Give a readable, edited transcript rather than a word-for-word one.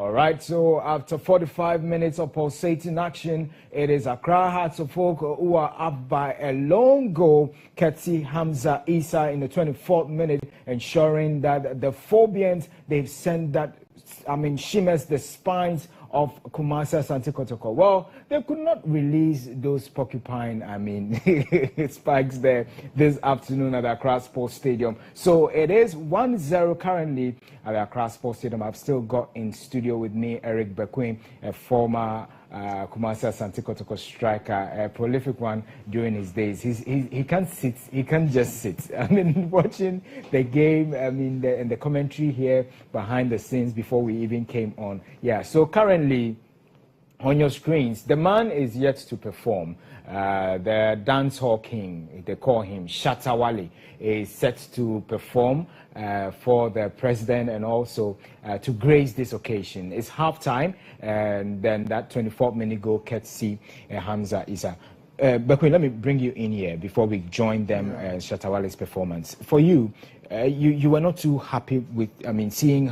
All right, so after 45 minutes of pulsating action, it is Accra Hearts of Oak who are up by a long goal. Ketsi Hamza Isa in the 24th minute, ensuring that the Phobians, they've sent that, shimmers the spines of Kumasi Asante Kotoko. Well, they could not release those porcupine, spikes there this afternoon at Accra Sports Stadium. So it is 1-0 currently at Accra Sports Stadium. I've still got in studio with me Eric BECHEM, a former Kumasi Asante Kotoko striker, a prolific one during his days. He can't sit, he can't just sit. Watching the game, and the commentary here behind the scenes before we even came on. Yeah, so currently on your screens, the man is yet to perform. The dancehall king, they call him Shatta Wale, is set to perform for the president and also to grace this occasion. It's halftime, and then that 24-minute goal, Ketsi Hamza Isa. Bekwe, let me bring you in here before we join them, Shatta Wale's performance. For you, you were not too happy with, seeing